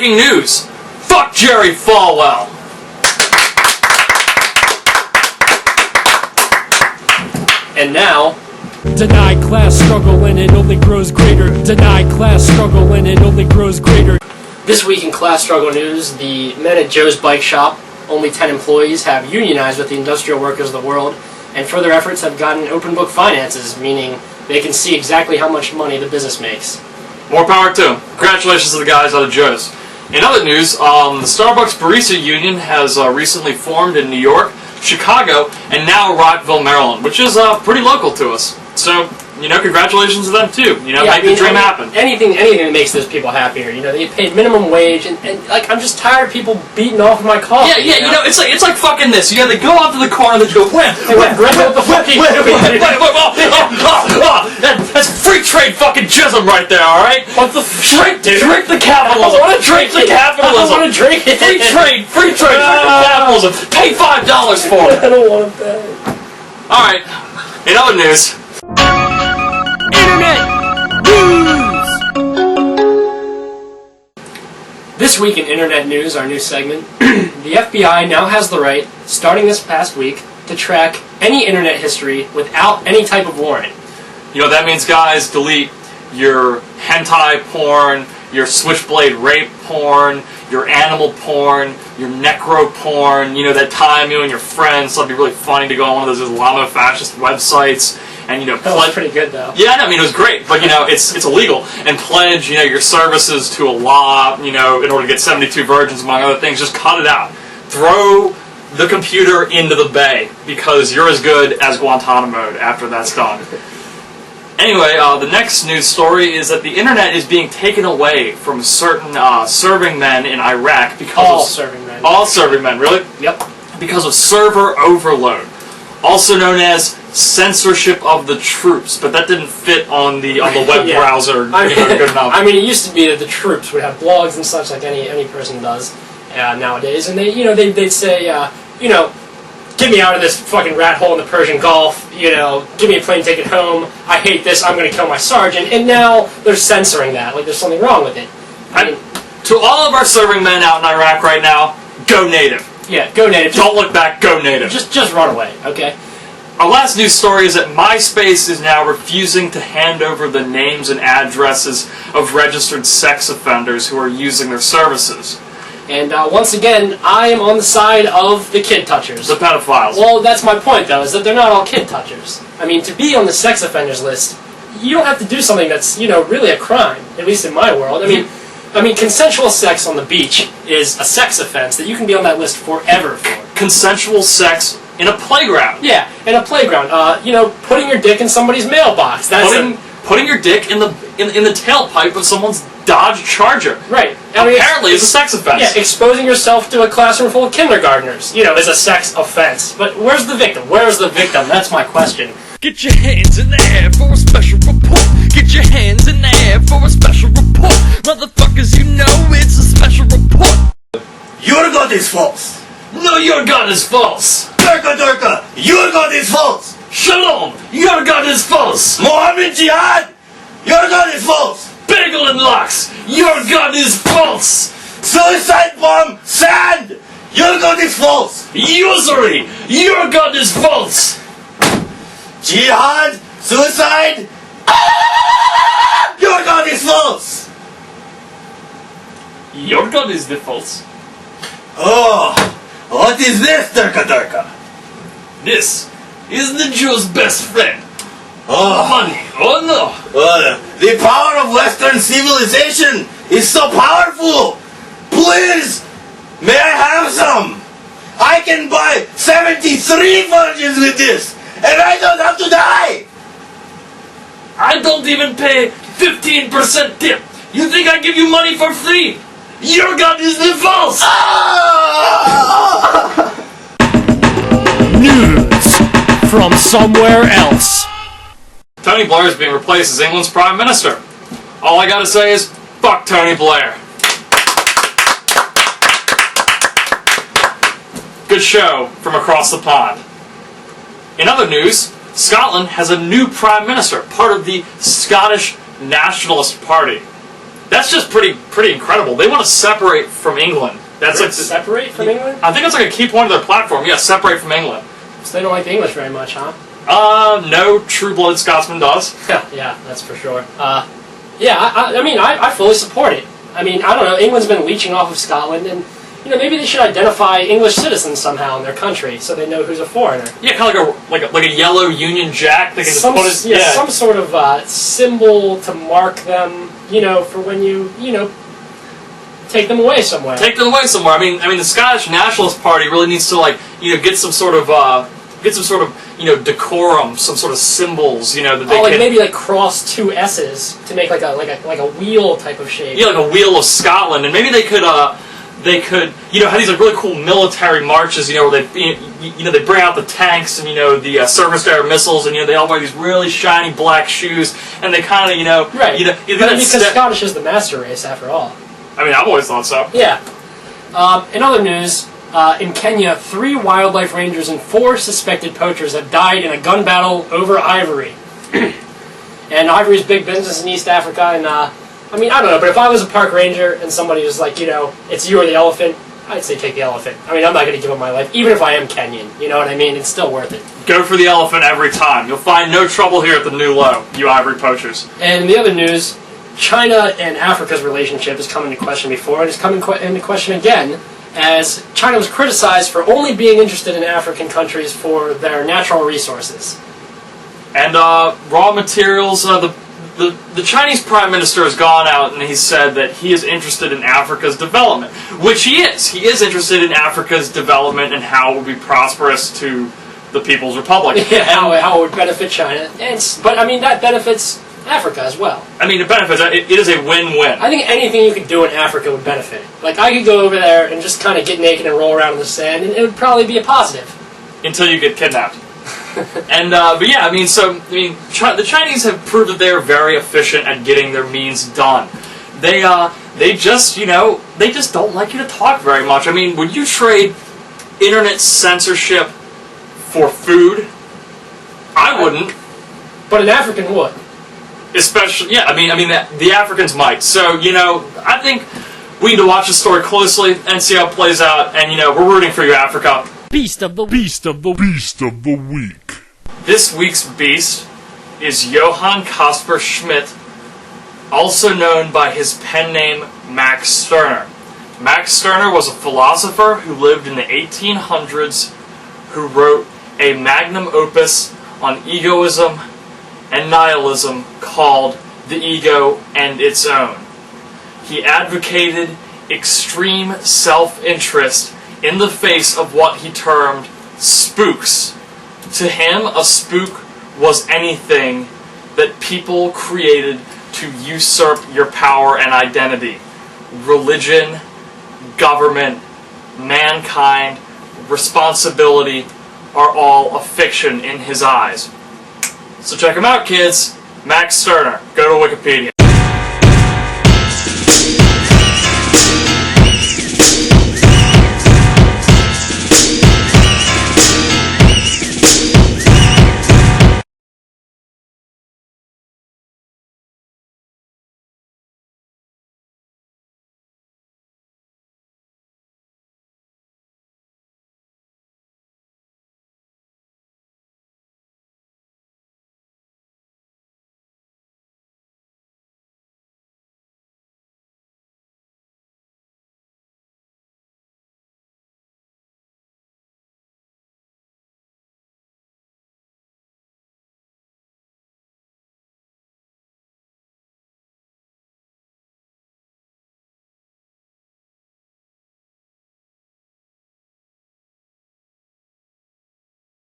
Breaking news! Fuck Jerry Falwell! And now... Deny class struggle and it only grows greater. Deny class struggle and it only grows greater. This week in class struggle news, the men at Joe's Bike Shop, only 10 employees, have unionized with the industrial workers of the world, and further efforts have gotten open book finances, meaning they can see exactly how much money the business makes. More power to them. Congratulations to the guys out of Joe's. In other news, the Starbucks Barista Union has recently formed in New York, Chicago, and now Rockville, Maryland, which is pretty local to us. So, congratulations to them too. Make the dream happen. Anything that makes those people happier. They get paid minimum wage, and I'm just tired of people beating off my coffee. Yeah, it's like fucking this. They go out to the car and they go, wait, what the fuck are you doing? That's free trade fucking jism right there, alright? What the fuck, dude? Drink the capitalism. I Drink the capitalism. I don't want to drink it. Free trade, drink the capitalism. Pay $5 for it. I don't want to pay. Alright, in other news... Internet news! This week in Internet News, our new segment, the FBI now has the right, starting this past week, to track any internet history without any type of warrant. That means, guys, delete your hentai porn, your switchblade rape porn, your animal porn, your necro porn, that time you and your friends thought it'd be really funny to go on one of those Islamofascist websites and, that was pretty good, though. Yeah, it was great, but, it's illegal. And pledge, your services to Allah, in order to get 72 virgins, among other things. Just cut it out. Throw the computer into the bay, because you're as good as Guantanamo after that's done. Anyway, the next news story is that the internet is being taken away from certain serving men in Iraq because all serving men. All serving men, really? Yep. Because of server overload, also known as censorship of the troops. But that didn't fit on the web browser good enough. It used to be that the troops would have blogs and such like any person does nowadays, and they'd say get me out of this fucking rat hole in the Persian Gulf, give me a plane ticket home, I hate this, I'm going to kill my sergeant, and now they're censoring that, like there's something wrong with it. To all of our serving men out in Iraq right now, go native. Yeah, go native. Don't look back, go native. Just run away, okay? Our last news story is that Myspace is now refusing to hand over the names and addresses of registered sex offenders who are using their services. And once again, I am on the side of the kid touchers. The pedophiles. Well, that's my point, though, is that they're not all kid touchers. To be on the sex offenders list, you don't have to do something that's, really a crime, at least in my world. Consensual sex on the beach is a sex offense that you can be on that list forever for. Consensual sex in a playground. Yeah, in a playground. Putting your dick in somebody's mailbox. That's putting your dick in the tailpipe of someone's Dodge Charger. Right. Apparently, it's a sex offense. Yeah, exposing yourself to a classroom full of kindergartners, is a sex offense. But where's the victim? Where's the victim? That's my question. Get your hands in the air for a special report. Get your hands in the air for a special report. Motherfuckers, it's a special report. Your God is false. No, your God is false. Durka, your God is false. Shalom, your God is false. Mohammed Jihad, your God is false. Bagel and Locks, your God is false. Suicide bomb, sand, your God is false. Usury, your God is false. Jihad, suicide, your God is false. Your God is the false. Oh, what is this, Durka? This is the Jew's best friend. Oh, money. Oh no. The power of Western civilization is so powerful. Please, may I have some? I can buy 73 virgins with this, and I don't have to die. I don't even pay 15% tip. You think I give you money for free? Your God is the false. News from somewhere else. Tony Blair is being replaced as England's Prime Minister. All I gotta say is, fuck Tony Blair. Good show from across the pond. In other news, Scotland has a new Prime Minister, part of the Scottish Nationalist Party. That's just pretty incredible. They want to separate from England. That's like separate from England? I think that's like a key point of their platform. Yeah, separate from England. So they don't like the English very much, huh? No true-blooded Scotsman does. Yeah, that's for sure. Yeah, I mean, I fully support it. I mean, I don't know, England's been leeching off of Scotland, and, you know, maybe they should identify English citizens somehow in their country so they know who's a foreigner. Yeah, kind of like a yellow Union Jack. They can Some, just put it, some sort of symbol to mark them, you know, for when you know, take them away somewhere. Take them away somewhere. I mean, the Scottish Nationalist Party really needs to, like, you know, get some sort of you know, decorum, some sort of symbols, you know, that they like can, maybe like cross two S's to make like a wheel type of shape. yeah, like a wheel of Scotland, and maybe they could you know, have these like really cool military marches, you know, where they you know, they bring out the tanks and, you know, the surface to air missiles, and, you know, they all wear these really shiny black shoes, and they kind of, you know, right, you know, because Scottish is the master race after all. I mean, I've always thought so. Yeah. In other news, in Kenya, 3 wildlife rangers and 4 suspected poachers have died in a gun battle over ivory. And ivory is big business in East Africa, and I mean, I don't know, but if I was a park ranger and somebody was like, you know, it's you or the elephant, I'd say take the elephant. I mean, I'm not going to give up my life, even if I am Kenyan, you know what I mean? It's still worth it. Go for the elephant every time. You'll find no trouble here at the New Low, you ivory poachers. And in the other news, China and Africa's relationship has come into question before, and it's coming into question again, as China was criticized for only being interested in African countries for their natural resources. And raw materials, the Chinese Prime Minister has gone out and he said that he is interested in Africa's development, which he is. He is interested in Africa's development and how it would be prosperous to the People's Republic. Yeah, how it would benefit China. But, I mean, that benefits Africa as well. I mean, it benefits. It is a win-win. I think anything you could do in Africa would benefit. Like, I could go over there and just kind of get naked and roll around in the sand, and it would probably be a positive. Until you get kidnapped. And, but yeah, I mean, the Chinese have proved that they are very efficient at getting their means done. They just, you know, they just don't like you to talk very much. I mean, would you trade internet censorship for food? I wouldn't. But an African would. Especially, yeah, I mean, the Africans might. So, you know, I think we need to watch the story closely and see how it plays out. And, you know, we're rooting for you, Africa. Beast of the week. This week's beast is Johann Caspar Schmidt, also known by his pen name Max Stirner. Max Stirner was a philosopher who lived in the 1800s, who wrote a magnum opus on egoism and nihilism called The Ego and Its Own. He advocated extreme self-interest in the face of what he termed spooks. To him, a spook was anything that people created to usurp your power and identity. Religion, government, mankind, responsibility are all a fiction in his eyes. So check him out, kids. Max Stirner. Go to Wikipedia.